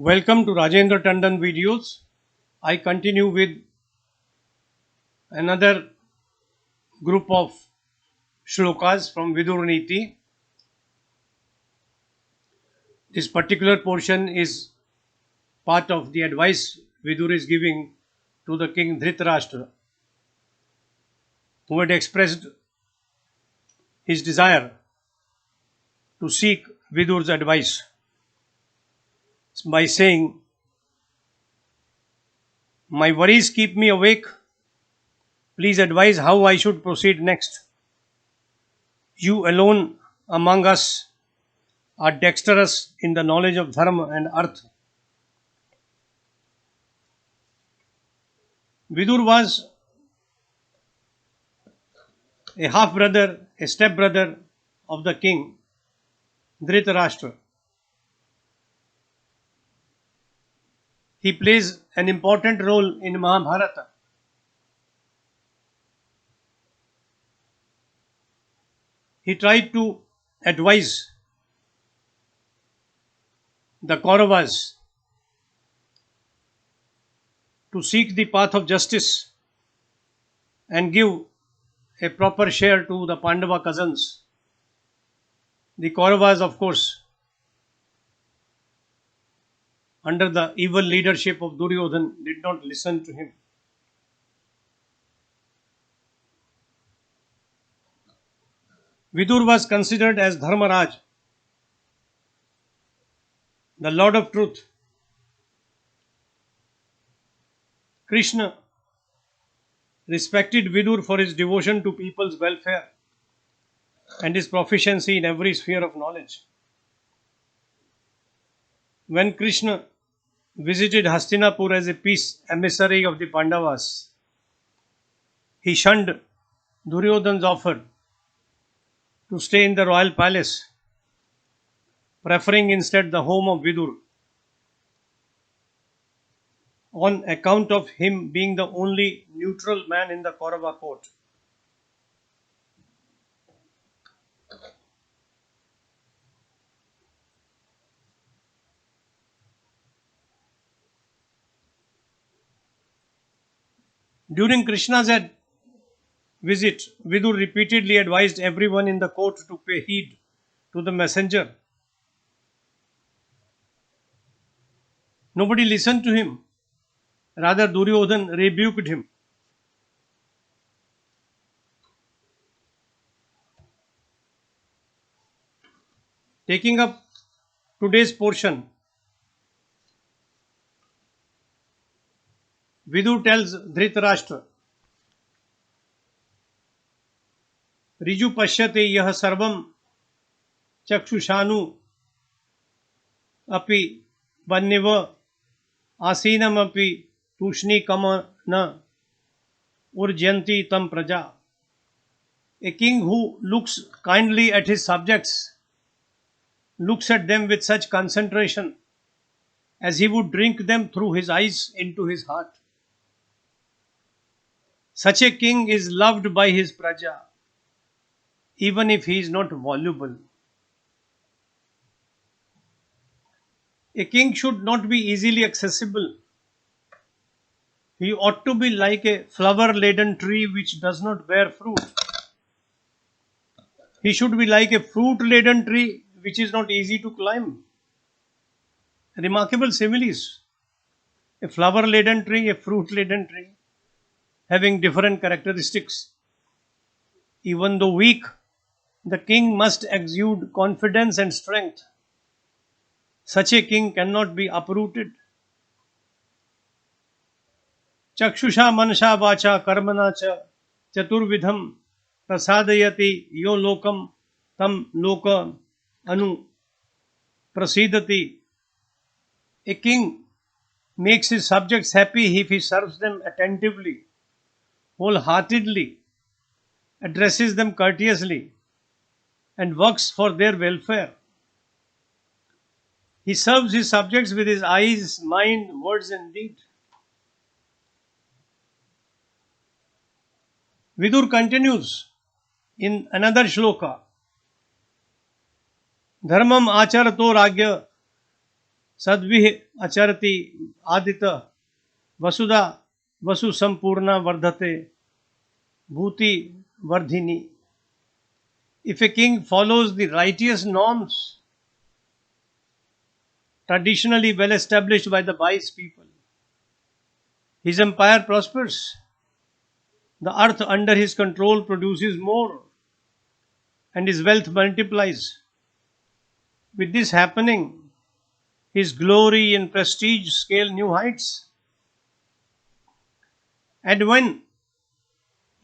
Welcome to Rajendra Tandon videos. I continue with another group of shlokas from Vidur Niti. This particular portion is part of the advice Vidur is giving to the king Dhritarashtra, who had expressed his desire to seek Vidur's advice by saying, "My worries keep me awake. Please advise how I should proceed next. You alone among us are dexterous in the knowledge of dharma and artha." Vidur was a half brother, a step brother of the king Dhritarashtra. He plays an important role in Mahabharata. He tried to advise the Kauravas to seek the path of justice and give a proper share to the Pandava cousins. The Kauravas, of course, under the evil leadership of Duryodhan, did not listen to him. Vidur was considered as Dharmaraj, the Lord of Truth. Krishna respected Vidur for his devotion to people's welfare and his proficiency in every sphere of knowledge. When Krishna visited Hastinapur as a peace emissary of the Pandavas, he shunned Duryodhan's offer to stay in the royal palace, preferring instead the home of Vidur, on account of him being the only neutral man in the Kaurava court. During Krishna's visit, Vidur repeatedly advised everyone in the court to pay heed to the messenger. Nobody listened to him. Rather, Duryodhan rebuked him. Taking up today's portion, Vidur tells Dhritarashtra, "Riju pashyate yah sarvam chakshushanu api vanniva asinam api tushni kamana urjanti tam praja." A king who looks kindly at his subjects looks at them with such concentration as he would drink them through his eyes into his heart. Such a king is loved by his praja, even if he is not voluble. A king should not be easily accessible. He ought to be like a flower-laden tree which does not bear fruit. He should be like a fruit-laden tree which is not easy to climb. Remarkable similes. A flower-laden tree, a fruit-laden tree, having different characteristics. Even though weak, the king must exude confidence and strength. Such a king cannot be uprooted. Chakshusha manasha vacha karmana cha chaturvidham prasadayati yo lokam tam loka anu prasidati. A king makes his subjects happy if he serves them attentively, wholeheartedly, addresses them courteously, and works for their welfare. He serves his subjects with his eyes, mind, words, and deed. Vidur continues in another shloka, "Dharmam acharato ragya सद्भिः आचरति आदित्य वसुधा वसु संपूर्णा वर्धते bhuti vardhini. If a king follows the righteous norms traditionally well established by the wise people, his empire prospers. The earth under his control produces more and his wealth multiplies. With this happening, his glory and prestige scale new heights. And when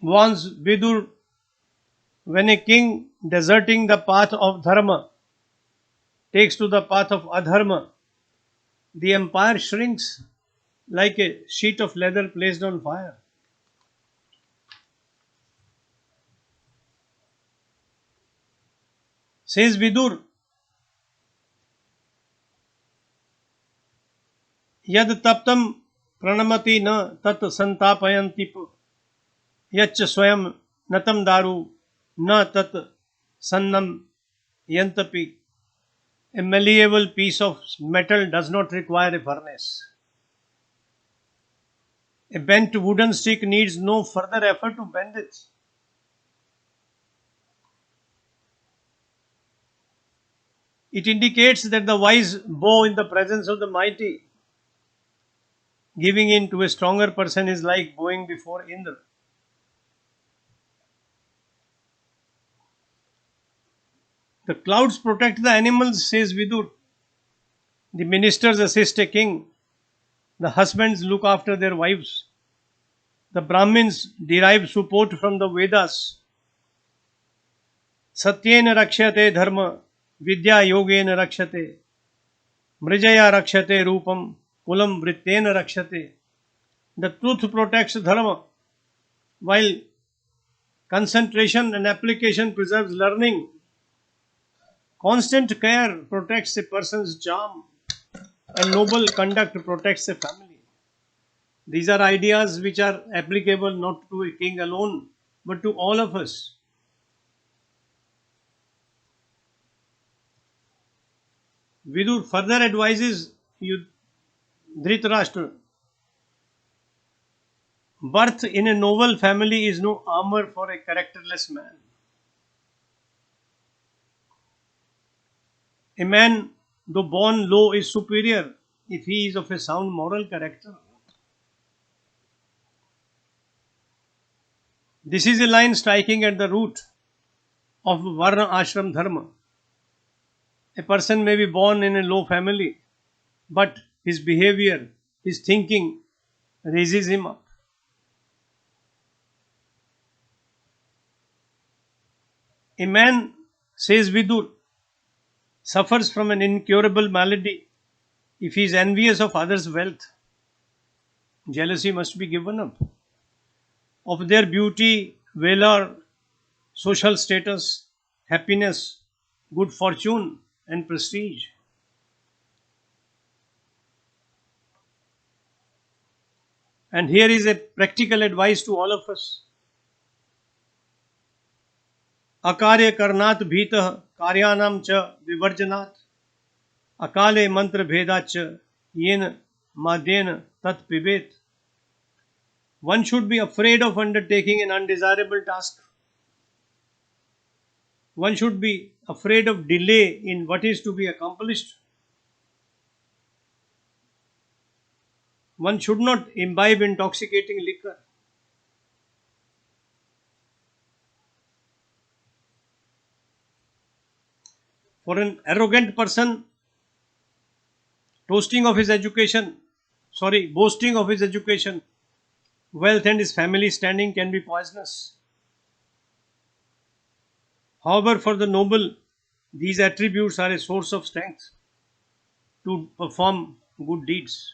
once Vidur, when a king deserting the path of dharma takes to the path of adharma, the empire shrinks like a sheet of leather placed on fire. Says Vidur, यद तप्तम प्रणमति न तत् संतापयन्ति यच्च स्वयं नतम दारु न तत् सन्नम यंतपि. A malleable piece of metal does not require a furnace. A bent wooden stick needs no further effort to bend it. It indicates that the wise bow in the presence of the mighty. Giving in to a stronger person is like bowing before Indra. The clouds protect the animals, says Vidur. The ministers assist a king. The husbands look after their wives. The Brahmins derive support from the Vedas. Satyena rakshate dharma, vidya yogena rakshate, mrijaya rakshate rupam, kulam vrittena rakshate. The truth protects dharma, while concentration and application preserves learning. Constant care protects a person's charm, and noble conduct protects a family. These are ideas which are applicable not to a king alone, but to all of us. Vidur further advises Dhritarashtra, birth in a noble family is no armor for a characterless man. A man, though born low, is superior if he is of a sound moral character. This is a line striking at the root of Varna Ashram Dharma. A person may be born in a low family, but his behavior, his thinking raises him up. A man, says Vidur, suffers from an incurable malady if he is envious of others' wealth. Jealousy must be given up. Of their beauty, valor, social status, happiness, good fortune, and prestige. And here is a practical advice to all of us. अकार्य करनात् भीतः कार्यानां च विवर्जनात् अकाले मंत्र भेदाच्च येन माद्येन तत् पिबेत. One should be afraid of undertaking an undesirable task. One should be afraid of delay in what is to be accomplished. One should not imbibe intoxicating liquor. For an arrogant person, boasting of his education, wealth and his family standing can be poisonous. However, for the noble, these attributes are a source of strength to perform good deeds.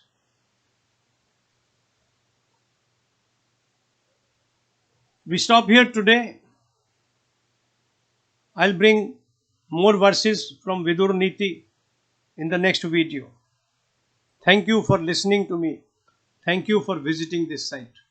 We stop here today. I'll bring more verses from Vidur Niti in the next video. Thank you for listening to me. Thank you for visiting this site.